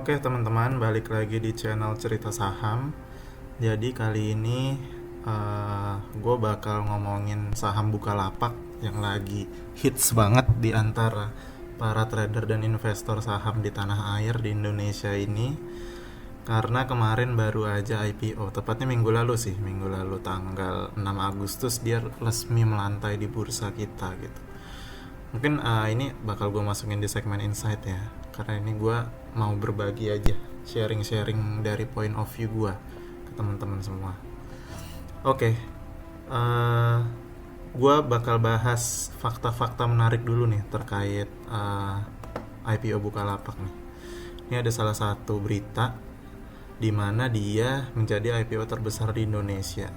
Oke teman-teman, balik lagi di channel Cerita Saham. Jadi kali ini gue bakal ngomongin saham Bukalapak yang lagi hits banget di antara para trader dan investor saham di tanah air di Indonesia ini. Karena kemarin baru aja IPO, tepatnya minggu lalu sih, minggu lalu tanggal 6 Agustus dia resmi melantai di bursa kita gitu. Mungkin ini bakal gue masukin di segmen insight ya, karena ini gue mau berbagi aja, sharing-sharing dari point of view gue ke teman-teman semua. Oke, gue bakal bahas fakta-fakta menarik dulu nih terkait IPO Bukalapak nih. Ini ada salah satu berita di mana dia menjadi IPO terbesar di Indonesia.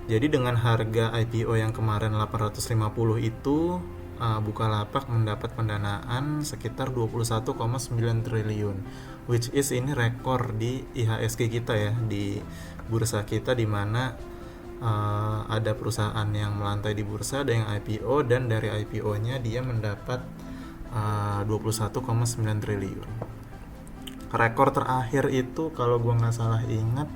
Jadi dengan harga IPO yang kemarin 850 itu, Bukalapak mendapat pendanaan sekitar 21,9 triliun, which is ini rekor di IHSG kita ya, di bursa kita, di mana ada perusahaan yang melantai di bursa, ada yang IPO, dan dari IPO-nya dia mendapat 21,9 triliun. Rekor terakhir itu kalau gue nggak salah ingat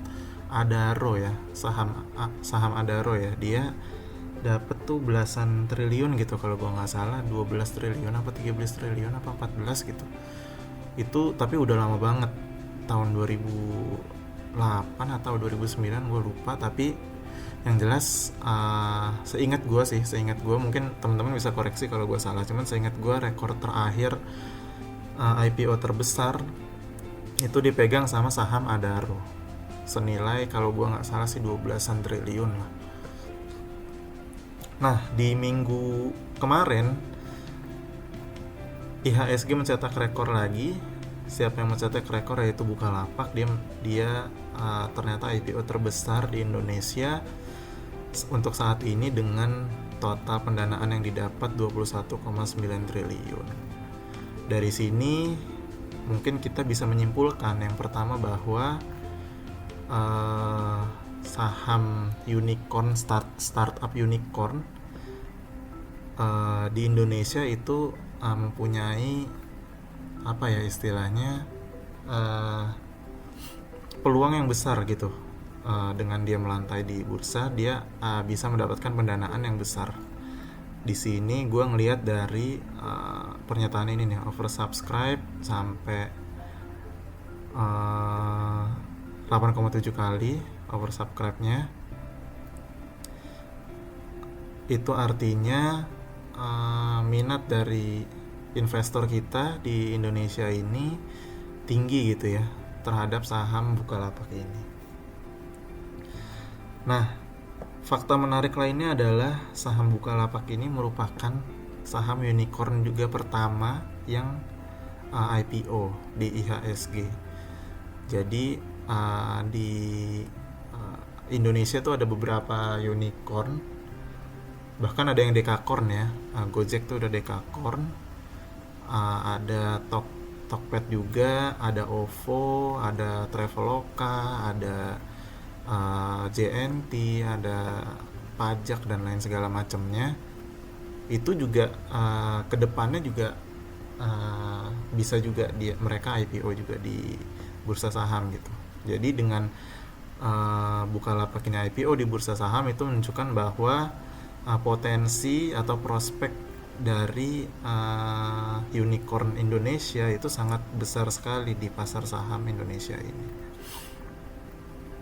Adaro ya, saham Adaro ya, dia dapat tuh belasan triliun gitu kalau gue nggak salah, 12 triliun apa 13 triliun apa 14 gitu. Itu tapi udah lama banget, tahun 2008 atau 2009 gue lupa, tapi yang jelas seingat gue, mungkin teman-teman bisa koreksi kalau gue salah, cuman seingat gue rekor terakhir IPO terbesar itu dipegang sama saham Adaro, senilai kalau gue nggak salah sih 12-an triliun lah. Nah, di minggu kemarin IHSG mencetak rekor lagi. Siapa yang mencetak rekor yaitu Bukalapak. Dia ternyata IPO terbesar di Indonesia untuk saat ini dengan total pendanaan yang didapat 21,9 triliun. Dari sini mungkin kita bisa menyimpulkan yang pertama bahwa saham unicorn, startup unicorn di Indonesia itu mempunyai apa ya istilahnya, peluang yang besar gitu. Dengan dia melantai di bursa, dia bisa mendapatkan pendanaan yang besar. Di sini gue ngelihat dari pernyataan ini nih, oversubscribe sampai 8,7 kali oversubscribe-nya. Itu artinya minat dari investor kita di Indonesia ini tinggi gitu ya terhadap saham Bukalapak ini. Nah, fakta menarik lainnya adalah saham Bukalapak ini merupakan saham unicorn juga pertama yang IPO di IHSG. Jadi di Indonesia tuh ada beberapa unicorn, bahkan ada yang dekakorn ya. Gojek tuh udah dekakorn, ada Tokped juga, ada OVO, ada Traveloka, ada JNT, ada pajak dan lain segala macamnya. Itu juga kedepannya juga bisa juga mereka IPO juga di bursa saham gitu. Jadi dengan Bukalapak ini IPO di bursa saham, itu menunjukkan bahwa potensi atau prospek dari unicorn Indonesia itu sangat besar sekali di pasar saham Indonesia ini.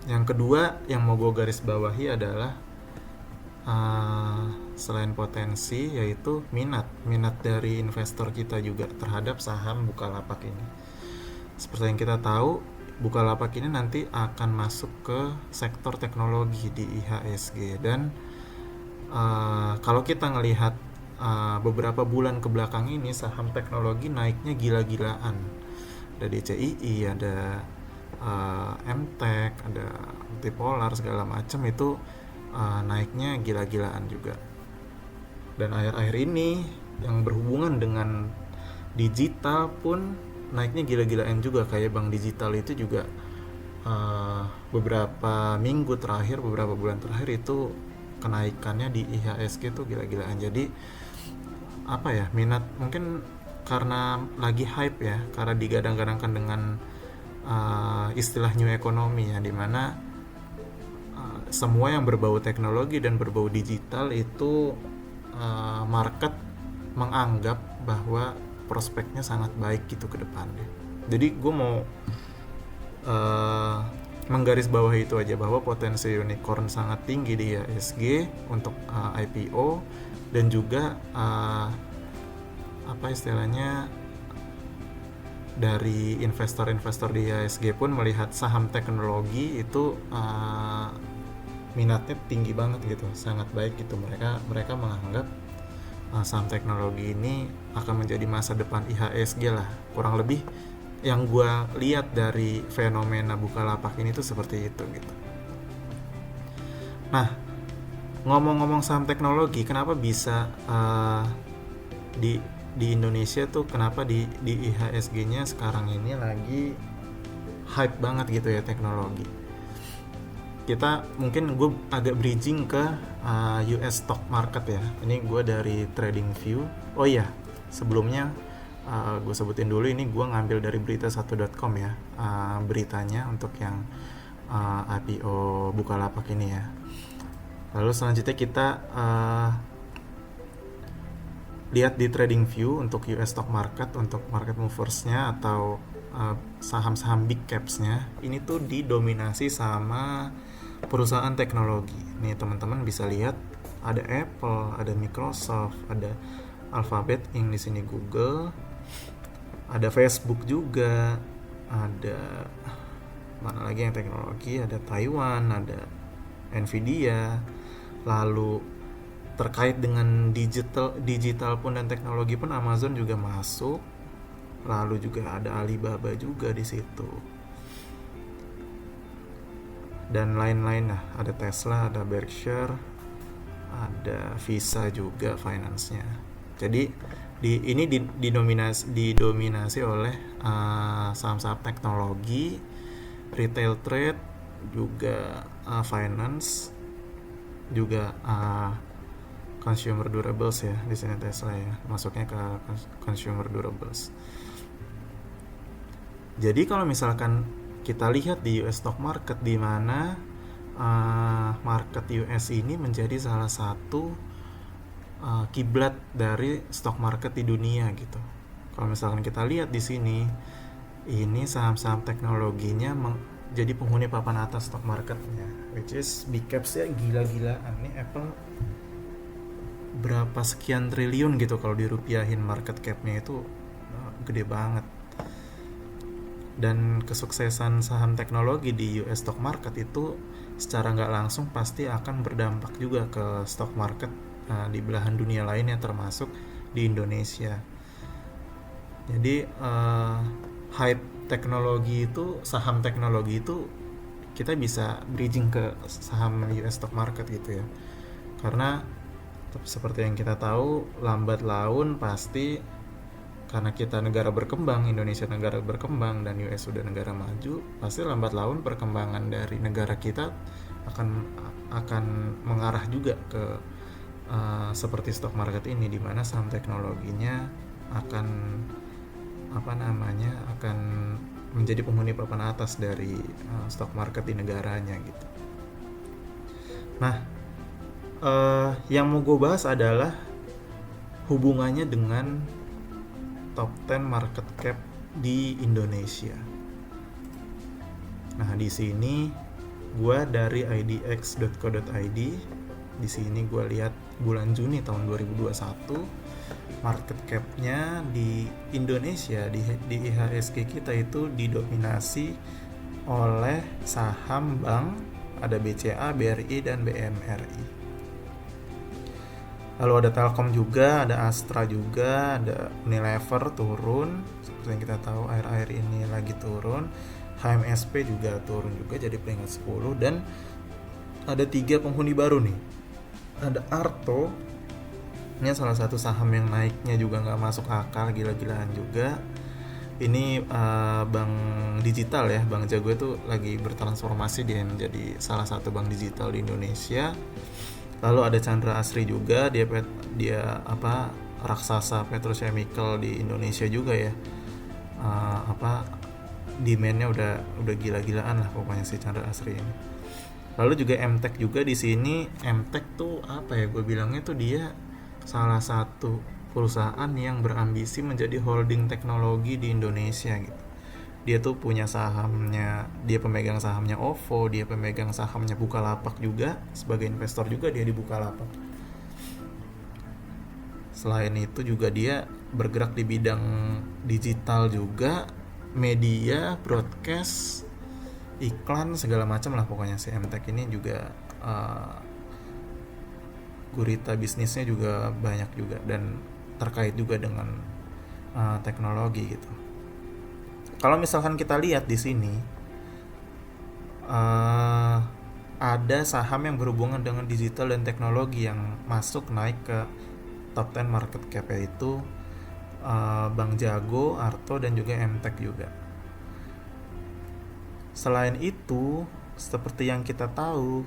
Yang kedua yang mau gue garis bawahi adalah selain potensi, yaitu minat dari investor kita juga terhadap saham Bukalapak ini. Seperti yang kita tahu, Bukalapak ini nanti akan masuk ke sektor teknologi di IHSG, dan kalau kita ngelihat beberapa bulan ke belakang ini, saham teknologi naiknya gila-gilaan. Ada DCII, ada MTech, ada Multipolar, segala macam itu naiknya gila-gilaan juga. Dan akhir-akhir ini yang berhubungan dengan digital pun naiknya gila-gilaan juga, kayak bank digital itu juga beberapa minggu terakhir, beberapa bulan terakhir itu kenaikannya di IHSG tuh gila-gilaan. Jadi apa ya, minat mungkin karena lagi hype ya, karena digadang-gadangkan dengan istilah new economy ya, dimana semua yang berbau teknologi dan berbau digital itu market menganggap bahwa prospeknya sangat baik gitu ke depannya. Jadi gue mau menggarisbawahi itu aja, bahwa potensi unicorn sangat tinggi di IHSG untuk IPO, dan juga apa istilahnya, dari investor-investor di IHSG pun melihat saham teknologi itu minatnya tinggi banget gitu, sangat baik gitu. Mereka menganggap saham teknologi ini akan menjadi masa depan IHSG lah, kurang lebih yang gue lihat dari fenomena Bukalapak ini tuh seperti itu gitu. Nah, ngomong-ngomong saham teknologi, kenapa bisa di Indonesia tuh, kenapa di IHSG-nya sekarang ini lagi hype banget gitu ya teknologi? Kita mungkin gue agak bridging ke US stock market ya. Ini gue dari TradingView. Oh iya, sebelumnya gue sebutin dulu, ini gue ngambil dari berita1.com ya, beritanya untuk yang IPO Bukalapak ini ya. Lalu selanjutnya kita lihat di TradingView untuk US stock market, untuk market moversnya atau saham-saham big capsnya. Ini tuh didominasi sama perusahaan teknologi. Nih teman-teman bisa lihat, ada Apple, ada Microsoft, ada Alphabet, yang di sini Google, ada Facebook juga, ada mana lagi yang teknologi, ada Taiwan, ada Nvidia. Lalu terkait dengan digital pun dan teknologi pun Amazon juga masuk. Lalu juga ada Alibaba juga di situ. Dan lain-lain lah, ada Tesla, ada Berkshire, ada Visa juga finance-nya. Jadi ini didominasi oleh saham-saham teknologi, retail trade, juga finance, juga consumer durables ya. Di sini Tesla ya, masuknya ke consumer durables. Jadi kalau misalkan kita lihat di US stock market, di mana market US ini menjadi salah satu kiblat dari stock market di dunia gitu. Kalau misalkan kita lihat di sini, ini saham-saham teknologinya jadi penghuni papan atas stock marketnya, which is big caps ya, gila-gilaan. Ini Apple berapa sekian triliun gitu, kalau dirupiahin market capnya itu gede banget. Dan kesuksesan saham teknologi di US stock market itu secara nggak langsung pasti akan berdampak juga ke stock market di belahan dunia lainnya, termasuk di Indonesia. Jadi hype teknologi itu, saham teknologi itu kita bisa bridging ke saham US stock market gitu ya. Karena seperti yang kita tahu, lambat laun pasti, karena kita negara berkembang, Indonesia negara berkembang dan US sudah negara maju, pasti lambat laun perkembangan dari negara kita akan mengarah juga ke seperti stock market ini, di mana saham teknologinya akan akan menjadi penghuni papan atas dari stock market di negaranya gitu. Nah, yang mau gue bahas adalah hubungannya dengan top 10 market cap di Indonesia. Nah, di sini gue dari idx.co.id. Di sini gue lihat bulan Juni tahun 2021, market cap-nya di Indonesia, di IHSG kita itu didominasi oleh saham bank, ada BCA, BRI, dan BMRI. Lalu ada Telkom juga, ada Astra juga, ada Unilever turun, seperti yang kita tahu akhir-akhir ini lagi turun. HMSP juga turun juga jadi peringkat 10. Dan ada 3 penghuni baru nih. Ada Arto, ini salah satu saham yang naiknya juga nggak masuk akal, gila-gilaan juga. Ini bank digital ya, Bank Jago itu lagi bertransformasi dia menjadi salah satu bank digital di Indonesia. Lalu ada Chandra Asri juga, dia raksasa petrochemical di Indonesia juga ya, Demandnya udah gila-gilaan lah pokoknya si Chandra Asri ini. Lalu juga MTech juga di sini. MTech tuh apa ya, gue bilangnya tuh dia salah satu perusahaan yang berambisi menjadi holding teknologi di Indonesia gitu. Dia tuh punya sahamnya, dia pemegang sahamnya OVO, dia pemegang sahamnya Bukalapak juga, sebagai investor juga dia di Bukalapak. Selain itu juga dia bergerak di bidang digital juga, media, broadcast, iklan, segala macam lah pokoknya. Si MTech ini juga gurita bisnisnya juga banyak juga dan terkait juga dengan teknologi gitu. Kalau misalkan kita lihat di sini ada saham yang berhubungan dengan digital dan teknologi yang masuk naik ke top 10 market cap, yaitu Bank Jago, Arto, dan juga MTech juga. Selain itu, seperti yang kita tahu,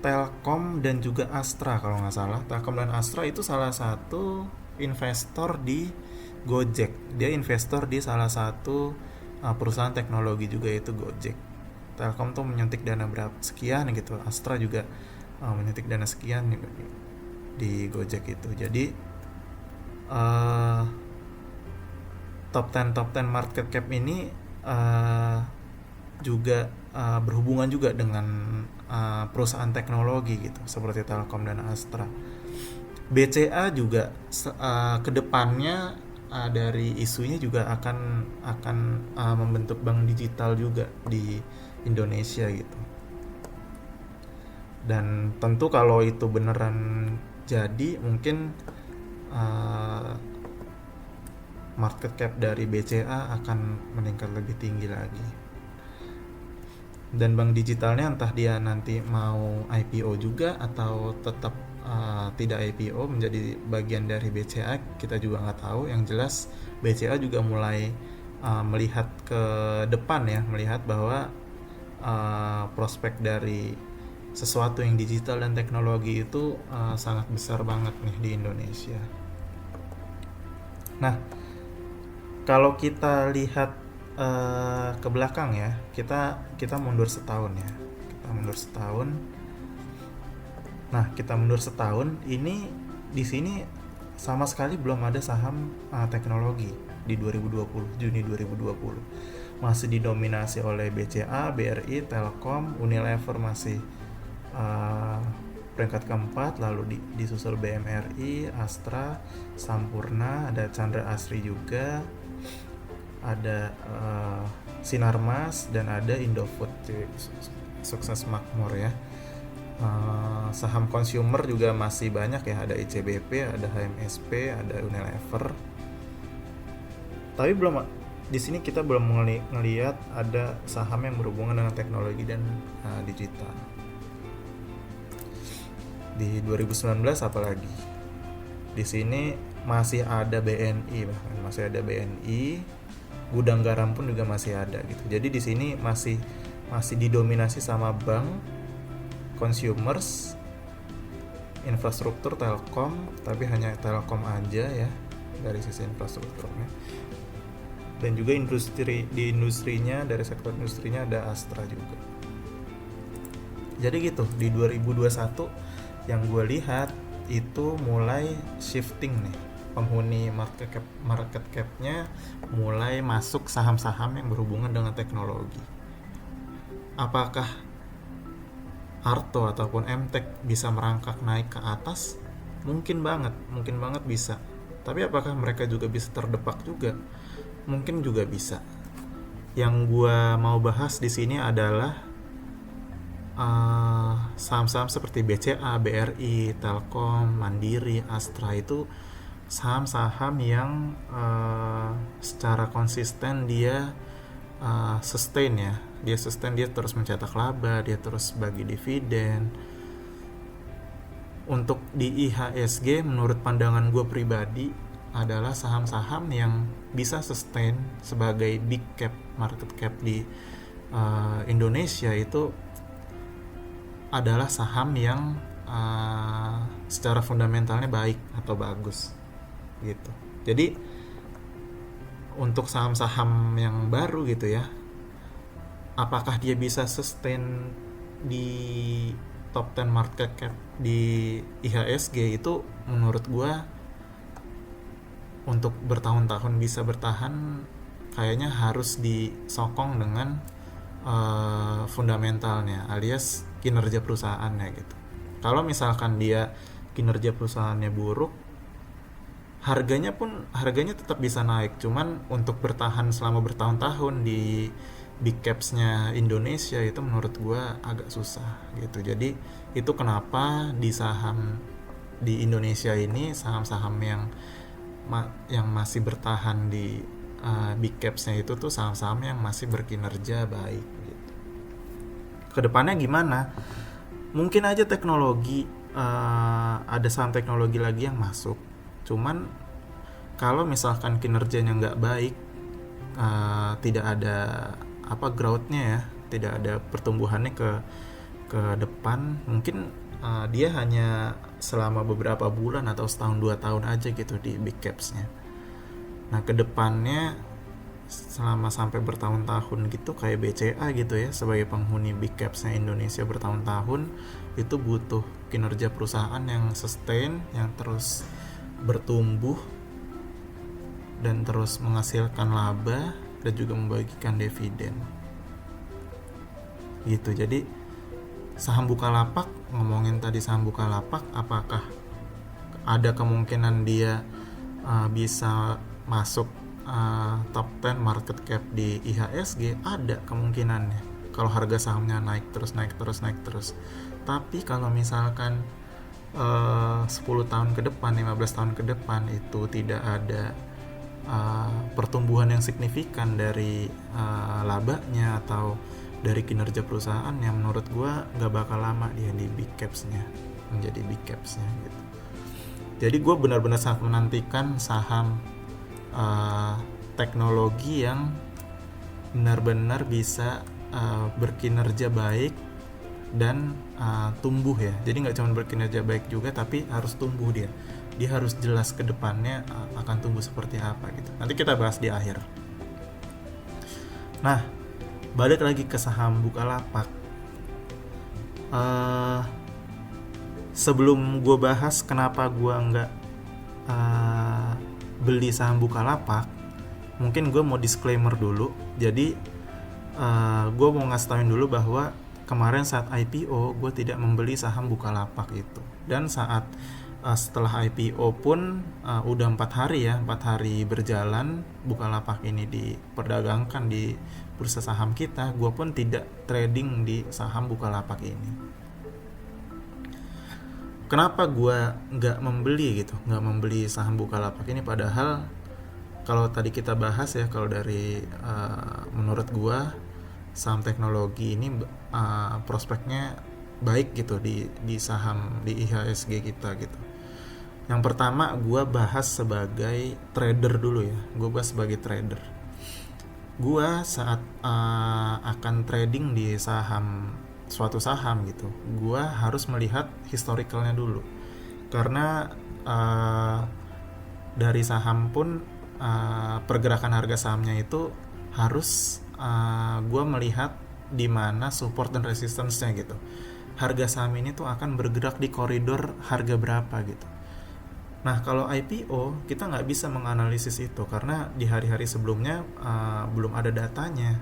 Telkom dan juga Astra kalau nggak salah, Telkom dan Astra itu salah satu investor di Gojek. Dia investor di salah satu perusahaan teknologi juga, yaitu Gojek. Telkom tuh menyuntik dana berapa sekian gitu, Astra juga menyuntik dana sekian di Gojek itu. Jadi top 10 market cap ini juga berhubungan juga dengan perusahaan teknologi gitu, seperti Telkom dan Astra. BCA juga kedepannya dari isunya juga akan membentuk bank digital juga di Indonesia gitu. Dan tentu kalau itu beneran jadi, mungkin market cap dari BCA akan meningkat lebih tinggi lagi. Dan bank digitalnya entah dia nanti mau IPO juga atau tetap tidak IPO menjadi bagian dari BCA, kita juga nggak tahu. Yang jelas BCA juga mulai melihat ke depan ya, melihat bahwa prospek dari sesuatu yang digital dan teknologi itu sangat besar banget nih di Indonesia. Nah, kalau kita lihat ke belakang ya, kita mundur setahun ya, kita mundur setahun ini. Di sini sama sekali belum ada saham teknologi di 2020, Juni 2020. Masih didominasi oleh BCA, BRI, Telkom, Unilever masih peringkat keempat, lalu disusul BMRI, Astra, Sampurna, ada Chandra Asri juga, ada Sinarmas, dan ada Indofood, sukses makmur ya. Saham consumer juga masih banyak ya, ada ICBP, ada HMSP, ada Unilever. Tapi belum di sini kita belum ngelihat ada saham yang berhubungan dengan teknologi dan digital. Di 2019 apalagi, di sini masih ada BNI, bahkan masih ada BNI, gudang garam pun juga masih ada gitu. Jadi di sini masih didominasi sama bank, consumers, infrastruktur, Telkom, tapi hanya Telkom aja ya dari sisi infrastrukturnya. Dan juga industrinya, dari sektor industrinya ada Astra juga. Jadi gitu, di 2021 yang gue lihat itu mulai shifting nih, penghuni market cap-nya mulai masuk saham-saham yang berhubungan dengan teknologi. Apakah Arto ataupun MTech bisa merangkak naik ke atas? Mungkin banget bisa. Tapi apakah mereka juga bisa terdepak juga? Mungkin juga bisa. Yang gue mau bahas di sini adalah saham-saham seperti BCA, BRI, Telkom, Mandiri, Astra, itu saham-saham yang secara konsisten dia sustain ya. Dia terus mencetak laba, dia terus bagi dividen. Untuk di IHSG, menurut pandangan gue pribadi, adalah saham-saham yang bisa sustain sebagai big cap market cap di Indonesia. Itu adalah saham yang secara fundamentalnya baik atau bagus gitu. Jadi untuk saham-saham yang baru gitu ya, apakah dia bisa sustain di top 10 market cap di IHSG, itu menurut gua untuk bertahun-tahun bisa bertahan kayaknya harus disokong dengan fundamentalnya alias kinerja perusahaannya gitu. Kalau misalkan dia kinerja perusahaannya buruk, harganya tetap bisa naik, cuman untuk bertahan selama bertahun-tahun di big caps-nya Indonesia itu menurut gua agak susah gitu. Jadi itu kenapa di saham di Indonesia ini saham-saham yang masih bertahan di big caps-nya itu tuh saham-saham yang masih berkinerja baik gitu. Kedepannya gimana? Mungkin aja teknologi, ada saham teknologi lagi yang masuk. Cuman kalau misalkan kinerjanya nggak baik, tidak ada growth-nya ya, tidak ada pertumbuhannya ke depan, mungkin dia hanya selama beberapa bulan atau setahun 2 tahun aja gitu di big caps-nya. Nah kedepannya selama sampai bertahun-tahun gitu kayak BCA gitu ya, sebagai penghuni big caps-nya Indonesia bertahun-tahun, itu butuh kinerja perusahaan yang sustain, yang terus bertumbuh dan terus menghasilkan laba dan juga membagikan dividen gitu. Jadi saham Bukalapak, ngomongin tadi saham Bukalapak, apakah ada kemungkinan dia bisa masuk top 10 market cap di IHSG? Ada kemungkinannya kalau harga sahamnya naik terus. Tapi kalau misalkan 10 tahun ke depan, 15 tahun ke depan itu tidak ada pertumbuhan yang signifikan dari labanya atau dari kinerja perusahaan, yang menurut gua nggak bakal lama dia di big caps-nya, menjadi big caps-nya gitu. Jadi gue benar-benar sangat menantikan saham teknologi yang benar-benar bisa berkinerja baik dan tumbuh ya. Jadi nggak cuma berkinerja baik juga, tapi harus tumbuh dia harus jelas ke depannya akan tumbuh seperti apa gitu. Nanti kita bahas di akhir. Nah, balik lagi ke saham Bukalapak. Sebelum gue bahas kenapa gue nggak beli saham Bukalapak, mungkin gue mau disclaimer dulu. Jadi gue mau ngasih tauin dulu bahwa kemarin saat IPO gue tidak membeli saham Bukalapak itu. Dan saat setelah IPO pun udah 4 hari berjalan Bukalapak ini diperdagangkan di bursa saham kita, gue pun tidak trading di saham Bukalapak ini. Kenapa gue nggak membeli saham Bukalapak ini? Padahal kalau tadi kita bahas ya, kalau dari menurut gue saham teknologi ini prospeknya baik gitu di saham di IHSG kita gitu. Yang pertama gue bahas sebagai trader dulu ya. Gue bahas sebagai trader. Gue saat akan trading di suatu saham gitu, gue harus melihat historicalnya dulu, karena dari saham pun pergerakan harga sahamnya itu harus gue melihat di mana support dan resistance-nya gitu. Harga saham ini tuh akan bergerak di koridor harga berapa gitu. Nah kalau IPO kita nggak bisa menganalisis itu karena di hari-hari sebelumnya belum ada datanya.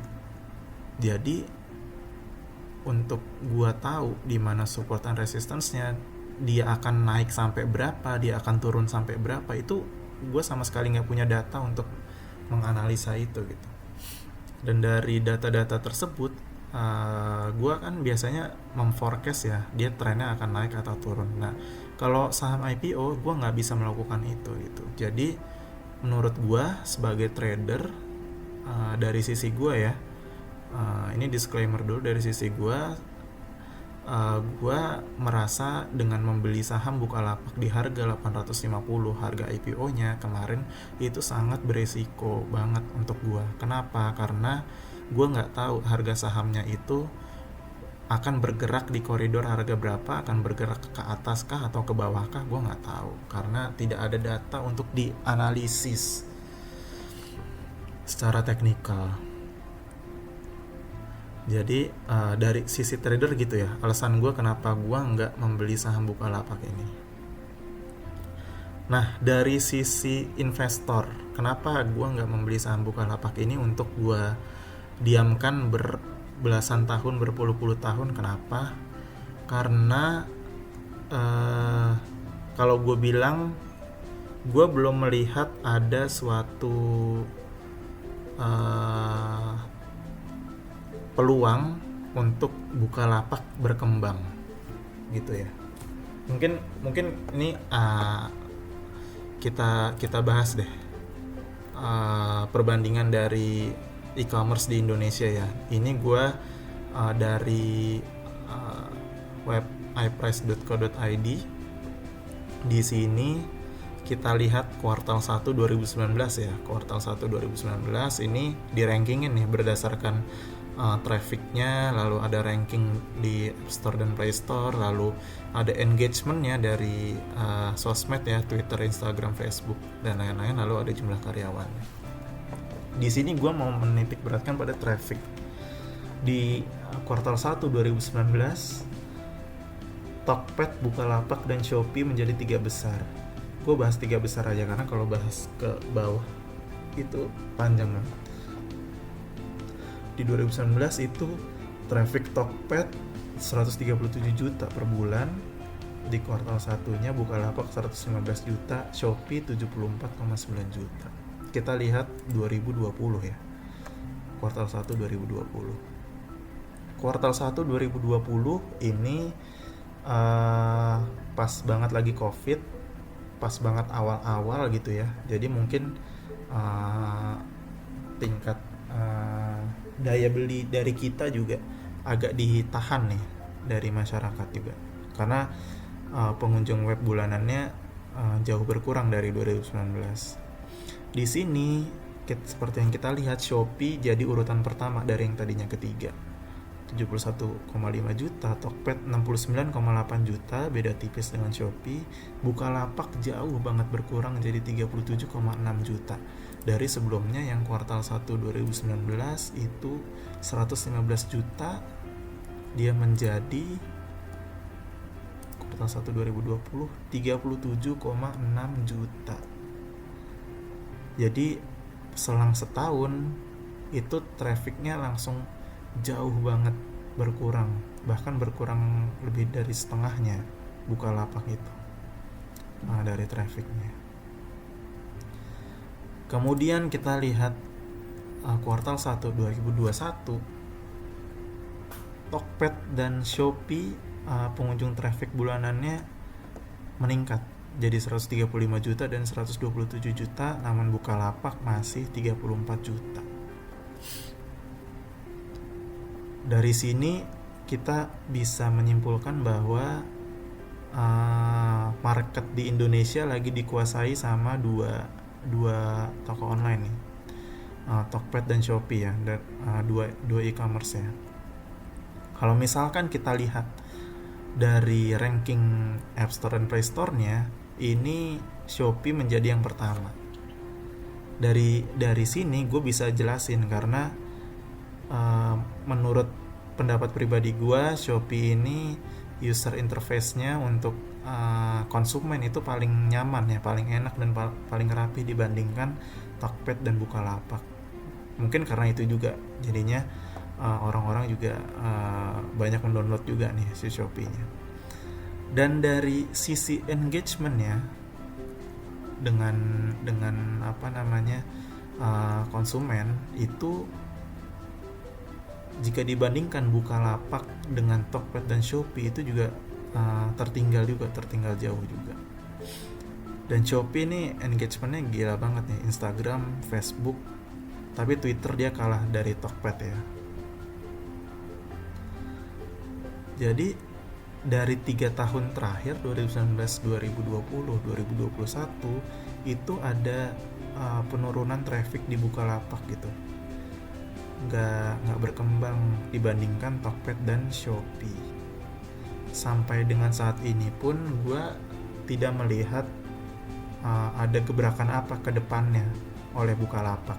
Jadi untuk gua tahu di mana support dan resistance-nya, dia akan naik sampai berapa, dia akan turun sampai berapa, itu gua sama sekali nggak punya data untuk menganalisa itu gitu. Dan dari data-data tersebut gua kan biasanya memforecast ya, dia trennya akan naik atau turun. Nah kalau saham IPO gua nggak bisa melakukan itu gitu. Jadi menurut gua sebagai trader, dari sisi gua ya, ini disclaimer dulu, dari sisi gue merasa dengan membeli saham Bukalapak di harga 850, harga IPO-nya kemarin, itu sangat beresiko banget untuk gue. Kenapa? Karena gue nggak tahu harga sahamnya itu akan bergerak di koridor harga berapa, akan bergerak ke atas kah atau ke bawah kah, gue nggak tahu karena tidak ada data untuk dianalisis. secara teknikal. Jadi dari sisi trader gitu ya, alasan gue kenapa gue nggak membeli saham Bukalapak ini. Nah, dari sisi investor, kenapa gue nggak membeli saham Bukalapak ini untuk gue diamkan berbelasan tahun, berpuluh-puluh tahun? Kenapa? Karena kalau gue bilang, gue belum melihat ada suatu peluang untuk Bukalapak berkembang gitu ya. Mungkin ini kita bahas deh perbandingan dari e-commerce di Indonesia ya. Ini gue dari web iprice.co.id. Di sini kita lihat kuartal 1 2019 ya. Kuartal 1 2019 ini di rankingin nih berdasarkan trafficnya, lalu ada ranking di App Store dan Play Store, lalu ada engagementnya dari sosmed ya, Twitter, Instagram, Facebook, dan lain-lain, lalu ada jumlah karyawan. Di sini gue mau menitik beratkan pada traffic. Di kuartal 1 2019, Tokped, Bukalapak, dan Shopee menjadi 3 besar. Gue bahas 3 besar aja karena kalau bahas ke bawah itu panjang banget. Di 2019 itu traffic Tokped 137 juta per bulan, di kuartal satunya Bukalapak 115 juta, Shopee 74,9 juta. Kita lihat 2020 ya, kuartal 1 2020. Kuartal 1 2020 ini pas banget lagi COVID, pas banget awal-awal gitu ya, jadi mungkin tingkat daya beli dari kita juga agak ditahan nih dari masyarakat juga, karena pengunjung web bulanannya jauh berkurang dari 2019. Di sini seperti yang kita lihat, Shopee jadi urutan pertama dari yang tadinya ketiga, 71,5 juta, Tokped 69,8 juta, beda tipis dengan Shopee. Bukalapak jauh banget berkurang jadi 37,6 juta. Dari sebelumnya yang kuartal 1 2019 itu 115 juta, dia menjadi kuartal 1 2020 37,6 juta. Jadi selang setahun itu trafficnya langsung jauh banget berkurang, bahkan berkurang lebih dari setengahnya Bukalapak itu dari trafficnya. Kemudian kita lihat kuartal 1 2021, Tokped dan Shopee pengunjung traffic bulanannya meningkat jadi 135 juta dan 127 juta, namun Bukalapak masih 34 juta. Dari sini kita bisa menyimpulkan bahwa market di Indonesia lagi dikuasai sama dua toko online nih, Tokped dan Shopee ya, dan dua e-commerce ya. Kalau misalkan kita lihat dari ranking App Store dan Play Store-nya, ini Shopee menjadi yang pertama. Dari sini gue bisa jelasin karena menurut pendapat pribadi gue, Shopee ini user interface-nya untuk konsumen itu paling nyaman ya, paling enak dan paling rapi dibandingkan Tokped dan Bukalapak. Mungkin karena itu juga jadinya orang-orang juga banyak mendownload juga nih si Shopee-nya. Dan dari sisi engagement-nya dengan konsumen itu, jika dibandingkan Bukalapak dengan Tokped dan Shopee itu juga tertinggal jauh juga. Dan Shopee ini engagementnya gila banget nih, Instagram, Facebook, tapi Twitter dia kalah dari Tokped ya. Jadi dari 3 tahun terakhir 2019, 2020, 2021 itu ada penurunan traffic di Bukalapak gitu, nggak berkembang dibandingkan Tokped dan Shopee. Sampai dengan saat ini pun gue tidak melihat ada gebrakan apa ke depannya oleh Bukalapak.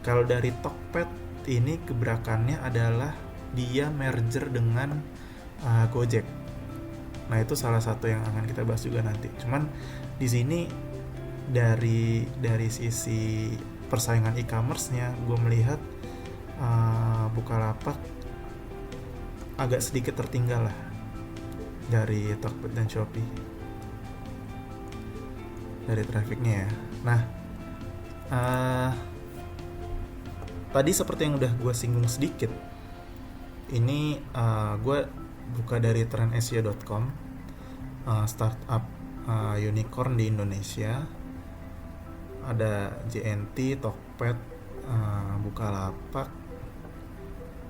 Kalau dari Tokped ini gebrakannya adalah dia merger dengan Gojek. Nah, itu salah satu yang akan kita bahas juga nanti. Cuman di sini dari sisi persaingan e-commerce-nya, gue melihat Bukalapak agak sedikit tertinggal lah dari Tokped dan Shopee dari trafficnya ya. Nah, tadi seperti yang udah gue singgung sedikit, ini gue buka dari trendseo.com, startup unicorn di Indonesia. Ada JNT, Tokped, Bukalapak,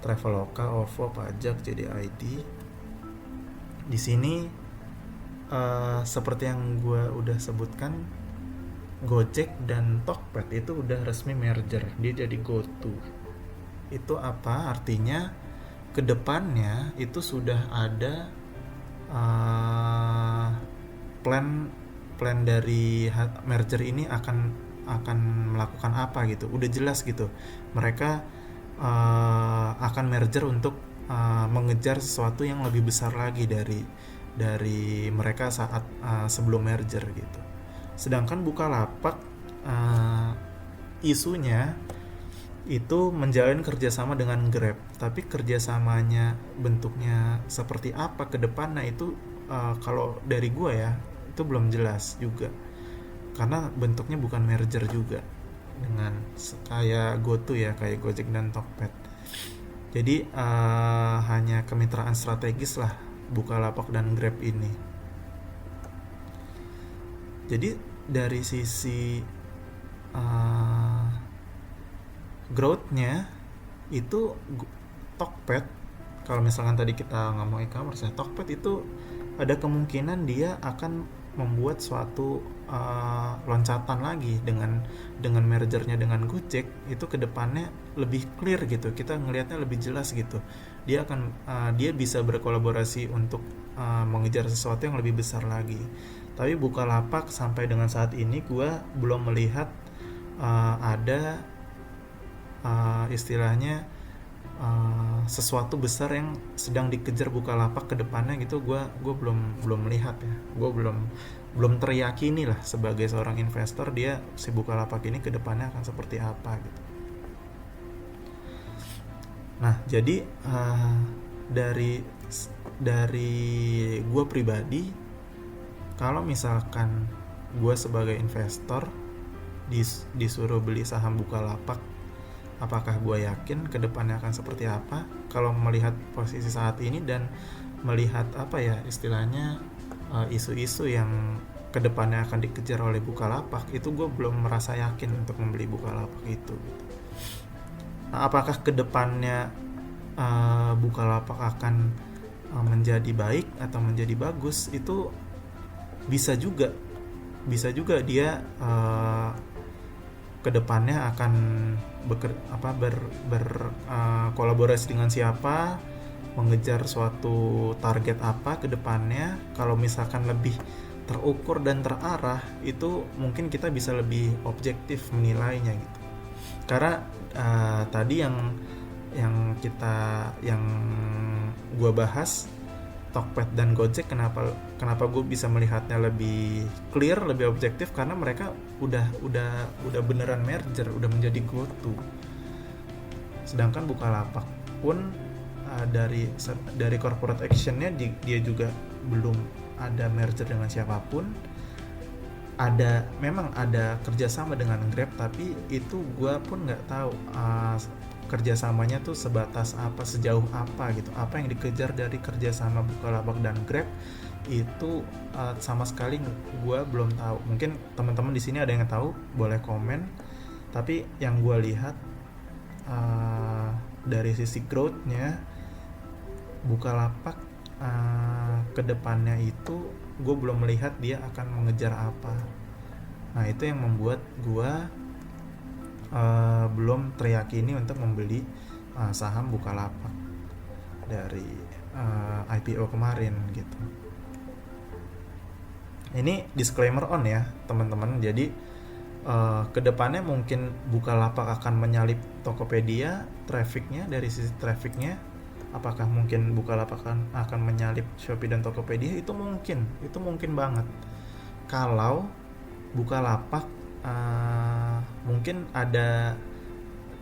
Traveloka, OVO, Pajak, JDID. Di sini seperti yang gue udah sebutkan, Gojek dan Tokped itu udah resmi merger, dia jadi GoTo. Itu apa? Artinya kedepannya itu sudah ada plan dari merger ini akan melakukan apa gitu. Udah jelas gitu. Mereka akan merger untuk mengejar sesuatu yang lebih besar lagi dari mereka saat sebelum merger gitu. Sedangkan Bukalapak isunya itu menjalin kerjasama dengan Grab, tapi kerjasamanya bentuknya seperti apa ke depannya itu kalau dari gue ya itu belum jelas juga, karena bentuknya bukan merger juga dengan kayak GoTo ya, kayak Gojek dan Tokped. Jadi hanya kemitraan strategis lah Bukalapak dan Grab ini. Jadi dari sisi growth-nya itu Tokped, kalau misalkan tadi kita ngomong e-commerce ya, Tokped itu ada kemungkinan dia akan membuat suatu loncatan lagi dengan mergernya dengan Gojek. Itu kedepannya lebih clear gitu, kita ngelihatnya lebih jelas gitu. Dia bisa berkolaborasi untuk mengejar sesuatu yang lebih besar lagi. Tapi Bukalapak sampai dengan saat ini gue belum melihat ada istilahnya sesuatu besar yang sedang dikejar Bukalapak ke depannya gitu. Gue belum melihat ya. Gue belum teriyakini lah sebagai seorang investor si Bukalapak ini ke depannya akan seperti apa gitu. Nah, jadi dari gue pribadi, kalau misalkan gue sebagai investor disuruh beli saham Bukalapak, apakah gue yakin kedepannya akan seperti apa? Kalau melihat posisi saat ini dan melihat apa ya istilahnya isu-isu yang kedepannya akan dikejar oleh Bukalapak, itu gue belum merasa yakin untuk membeli Bukalapak itu. Nah, apakah kedepannya Bukalapak akan menjadi baik atau menjadi bagus, itu bisa juga dia kedepannya akan kolaborasi dengan siapa, mengejar suatu target apa kedepannya. Kalau misalkan lebih terukur dan terarah, itu mungkin kita bisa lebih objektif menilainya gitu. Karena tadi yang gue bahas, Tokped dan Gojek, kenapa gue bisa melihatnya lebih clear, lebih objektif, karena mereka udah beneran merger, udah menjadi GoTo. Sedangkan Bukalapak pun dari corporate actionnya dia juga belum ada merger dengan siapapun. Memang ada kerjasama dengan Grab, tapi itu gue pun nggak tahu kerjasamanya tuh sebatas apa, sejauh apa gitu. Apa yang dikejar dari kerjasama Bukalapak dan Grab itu sama sekali gue belum tahu. Mungkin teman-teman di sini ada yang tahu, boleh komen. Tapi yang gue lihat dari sisi growth-nya Bukalapak kedepannya itu gue belum melihat dia akan mengejar apa. Nah, itu yang membuat gue belum teryakini untuk membeli saham Bukalapak dari IPO kemarin gitu. Ini disclaimer on ya teman-teman. Jadi Kedepannya mungkin Bukalapak akan menyalip Tokopedia trafficnya. Dari sisi trafficnya, apakah mungkin Bukalapak akan menyalip Shopee dan Tokopedia? Itu mungkin banget kalau Bukalapak mungkin ada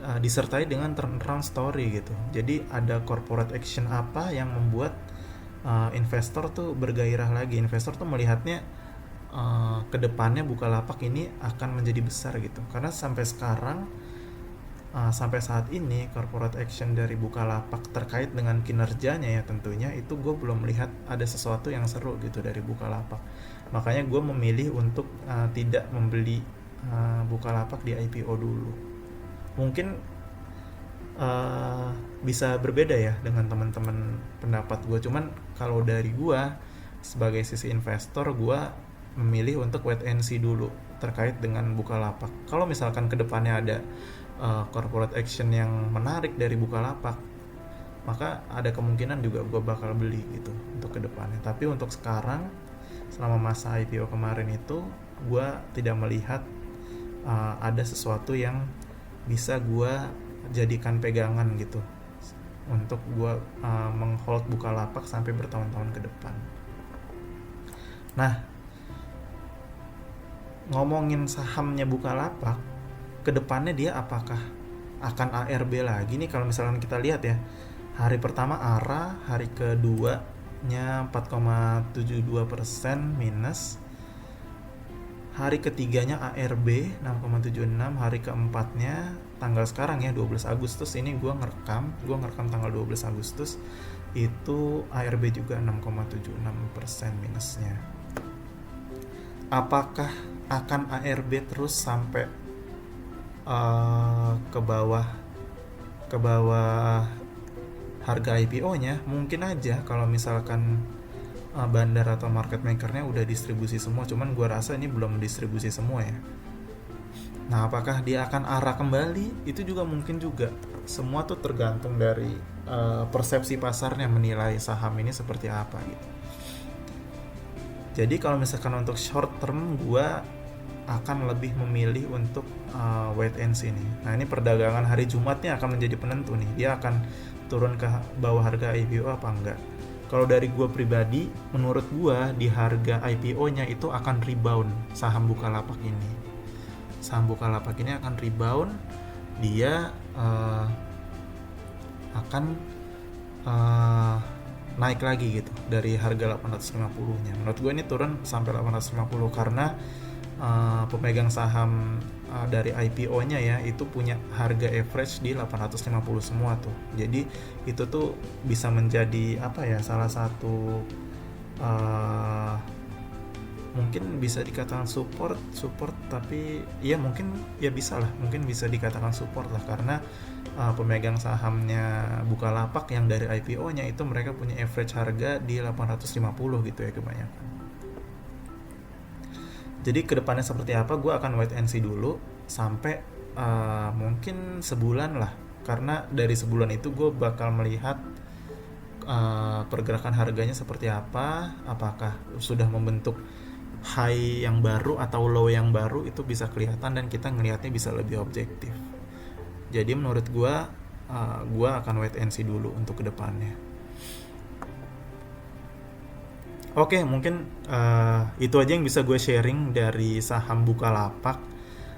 disertai dengan turnaround story gitu. Jadi ada corporate action apa yang membuat investor tuh bergairah lagi. Investor tuh melihatnya kedepannya Bukalapak ini akan menjadi besar gitu. Karena sampai sekarang, sampai saat ini, corporate action dari Bukalapak terkait dengan kinerjanya ya tentunya, itu gue belum melihat ada sesuatu yang seru gitu dari Bukalapak. Makanya gue memilih untuk tidak membeli Bukalapak di IPO dulu. Mungkin bisa berbeda ya dengan teman-teman pendapat gue. Cuman kalau dari gue sebagai sisi investor, gue memilih untuk wait and see dulu terkait dengan Bukalapak. Kalau misalkan kedepannya ada corporate action yang menarik dari Bukalapak, maka ada kemungkinan juga gue bakal beli gitu untuk kedepannya. Tapi untuk sekarang, selama masa IPO kemarin itu, gue tidak melihat ada sesuatu yang bisa gue jadikan pegangan gitu untuk gue menghold Bukalapak sampai bertahun-tahun ke depan. Nah, ngomongin sahamnya Bukalapak, kedepannya dia apakah akan ARB lagi nih? Kalau misalkan kita lihat ya, hari pertama ARA, hari keduanya 4,72% minus, hari ketiganya ARB 6,76, hari keempatnya tanggal sekarang ya 12 Agustus ini gue ngerekam tanggal 12 Agustus itu ARB juga 6,76% minusnya. Apakah akan ARB terus sampai ke bawah harga IPO-nya? Mungkin aja kalau misalkan bandar atau market makernya udah distribusi semua, cuman gue rasa ini belum distribusi semua ya. Nah, apakah dia akan arah kembali? Itu juga mungkin juga. Semua tuh tergantung dari persepsi pasarnya menilai saham ini seperti apa gitu. Jadi kalau misalkan untuk short term, gue akan lebih memilih untuk wait and see nih. Nah, ini perdagangan hari Jumatnya akan menjadi penentu nih. Dia akan turun ke bawah harga IPO apa enggak. Kalau dari gue pribadi, menurut gue di harga IPO-nya itu akan rebound saham Bukalapak ini. Saham Bukalapak ini akan rebound. Dia akan naik lagi gitu dari harga 850-nya. Menurut gue ini turun sampai 850 karena pemegang saham dari IPO-nya ya itu punya harga average di 850 semua tuh. Jadi itu tuh bisa menjadi apa ya, salah satu mungkin bisa dikatakan support tapi ya mungkin ya bisa dikatakan support lah, karena pemegang sahamnya Bukalapak yang dari IPO-nya itu mereka punya average harga di 850 gitu ya kebanyakan. Jadi kedepannya seperti apa, gue akan wait and see dulu sampai mungkin sebulan lah, karena dari sebulan itu gue bakal melihat pergerakan harganya seperti apa, apakah sudah membentuk high yang baru atau low yang baru, itu bisa kelihatan dan kita ngelihatnya bisa lebih objektif. Jadi menurut gue akan wait and see dulu untuk kedepannya. Oke, mungkin itu aja yang bisa gue sharing dari saham Bukalapak.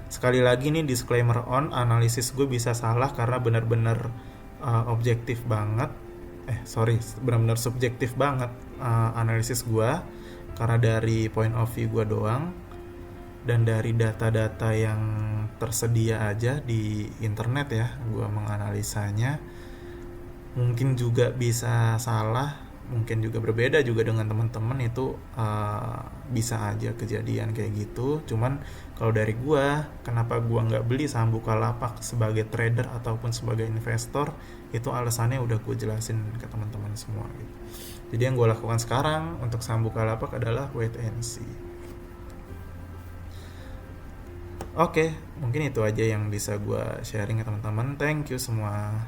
Sekali lagi nih disclaimer on, analisis gue bisa salah karena benar-benar objektif banget. Benar-benar subjektif banget analisis gue, karena dari point of view gue doang dan dari data-data yang tersedia aja di internet ya gue menganalisanya. Mungkin juga bisa salah, mungkin juga berbeda juga dengan teman-teman, itu bisa aja kejadian kayak gitu. Cuman kalau dari gue, kenapa gue nggak beli saham Bukalapak sebagai trader ataupun sebagai investor, itu alasannya udah gue jelasin ke teman-teman semua gitu. Jadi yang gue lakukan sekarang untuk saham Bukalapak adalah wait and see. Oke, mungkin itu aja yang bisa gue sharing ke teman-teman. Thank you semua.